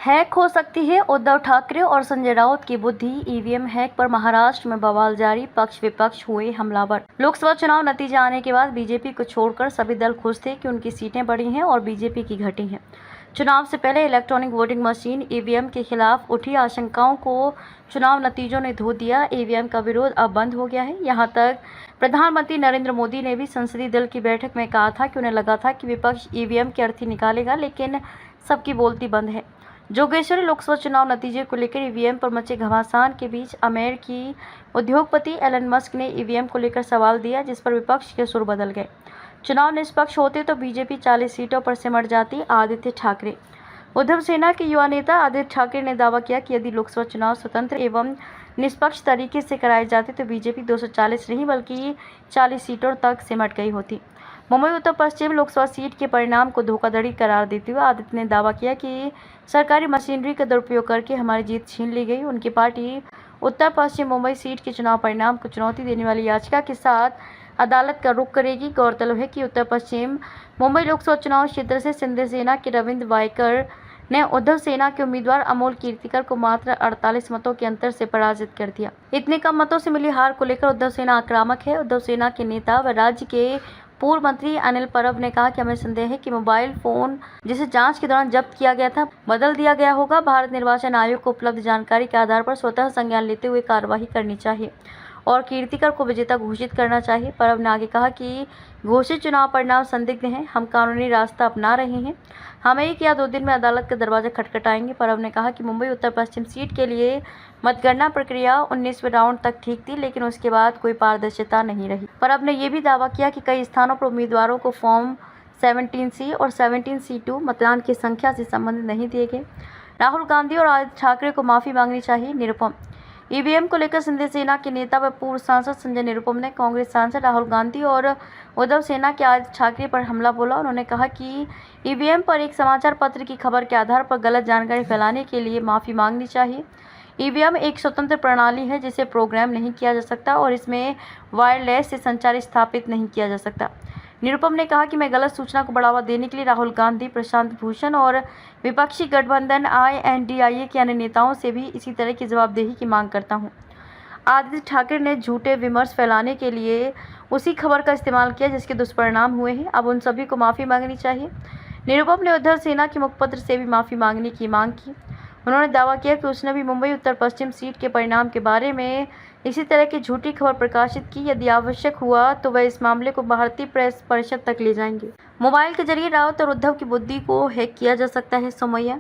Hack हो सकती है उद्धव ठाकरे और संजय राउत की बुद्धि, ईवीएम हैक पर महाराष्ट्र में बवाल जारी, पक्ष विपक्ष हुए हमलावर। लोकसभा चुनाव नतीजे आने के बाद बीजेपी को छोड़कर सभी दल खुश थे कि उनकी सीटें बढ़ी हैं और बीजेपी की घटी हैं। चुनाव से पहले इलेक्ट्रॉनिक वोटिंग मशीन ईवीएम के खिलाफ उठी आशंकाओं को चुनाव नतीजों ने धो दिया। ईवीएम का विरोध अब बंद हो गया है। यहाँ तक प्रधानमंत्री नरेंद्र मोदी ने भी संसदीय दल की बैठक में कहा था कि उन्हें लगा था कि विपक्ष ईवीएम की अर्थी निकालेगा, लेकिन सबकी बोलती बंद है। जोगेश्वरी लोकसभा चुनाव नतीजे को लेकर ईवीएम पर मचे घमासान के बीच अमेरिकी उद्योगपति एलन मस्क ने ईवीएम को लेकर सवाल दिया, जिस पर विपक्ष के सुर बदल गए। चुनाव निष्पक्ष होते तो बीजेपी 40 सीटों पर सिमट जाती। आदित्य ठाकरे। उद्धव सेना के युवा नेता आदित्य ठाकरे ने दावा किया कि यदि लोकसभा चुनाव स्वतंत्र एवं निष्पक्ष तरीके से कराए जाते तो बीजेपी 240 नहीं बल्कि 40 सीटों तक सिमट गई होती। मुंबई उत्तर पश्चिम लोकसभा सीट के परिणाम को धोखाधड़ी करार देते हुए आदित्य ने दावा किया कि सरकारी मशीनरी का दुरुपयोग करके हमारी जीत छीन ली गई। उनकी पार्टी उत्तर पश्चिम मुंबई सीट के चुनाव परिणाम को चुनौती देने वाली याचिका के साथ अदालत का रुख करेगी। गौरतलब है कि उत्तर पश्चिम मुंबई लोकसभा चुनाव क्षेत्र से सिंधे सेना के रविंद्र वायकर ने उद्धव सेना के उम्मीदवार अमोल कीर्तिकर को मात्र 48 मतों के अंतर से पराजित कर दिया। इतने कम मतों से मिली हार को लेकर उद्धव सेना आक्रामक है। उद्धव सेना के नेता व राज्य के पूर्व मंत्री अनिल परब ने कहा कि हमें संदेह है कि मोबाइल फोन जिसे जांच के दौरान जब्त किया गया था बदल दिया गया होगा। भारत निर्वाचन आयोग को उपलब्ध जानकारी के आधार पर स्वतः संज्ञान लेते हुए कार्रवाई करनी चाहिए और कीर्तिकर को विजेता घोषित करना चाहिए। परब ने आगे कहा कि घोषित चुनाव परिणाम संदिग्ध हैं, हम कानूनी रास्ता अपना रहे हैं, हम 1 या 2 दिन में अदालत का दरवाजा खटखटाएंगे। परब ने कहा कि मुंबई उत्तर पश्चिम सीट के लिए मतगणना प्रक्रिया 19वें राउंड तक ठीक थी, लेकिन उसके बाद कोई पारदर्शिता नहीं रही। परब ने यह भी दावा किया कि कई स्थानों पर उम्मीदवारों को फॉर्म 17C और 17C2 मतदान की संख्या से संबंधित नहीं दिए गए। राहुल गांधी और आदित्य ठाकरे को माफी मांगनी चाहिए। निरुपम। ईवीएम को लेकर सिंधे सेना के नेता व पूर्व सांसद संजय निरुपम ने कांग्रेस सांसद राहुल गांधी और उद्धव सेना के आदित्य ठाकरे पर हमला बोला। उन्होंने कहा कि ईवीएम पर एक समाचार पत्र की खबर के आधार पर गलत जानकारी फैलाने के लिए माफी मांगनी चाहिए। ईवीएम एक स्वतंत्र प्रणाली है जिसे प्रोग्राम नहीं किया जा सकता और इसमें वायरलेस से संचार स्थापित नहीं किया जा सकता। निरुपम ने कहा कि मैं गलत सूचना को बढ़ावा देने के लिए राहुल गांधी, प्रशांत भूषण और विपक्षी गठबंधन INDIA के अन्य नेताओं से भी इसी तरह की जवाबदेही की मांग करता हूं। आदित्य ठाकरे ने झूठे विमर्श फैलाने के लिए उसी खबर का इस्तेमाल किया जिसके दुष्परिणाम हुए हैं। अब उन सभी को माफ़ी मांगनी चाहिए। निरुपम ने उद्धव सेना के मुखपत्र से भी माफ़ी मांगने की मांग की। उन्होंने दावा किया कि उसने भी मुंबई उत्तर पश्चिम सीट के परिणाम के बारे में इसी तरह की झूठी खबर प्रकाशित की। यदि आवश्यक हुआ तो वह इस मामले को भारतीय प्रेस परिषद तक ले जाएंगे। मोबाइल के जरिए राउत और उद्धव की बुद्धि को हैक किया जा सकता है। सोमैया।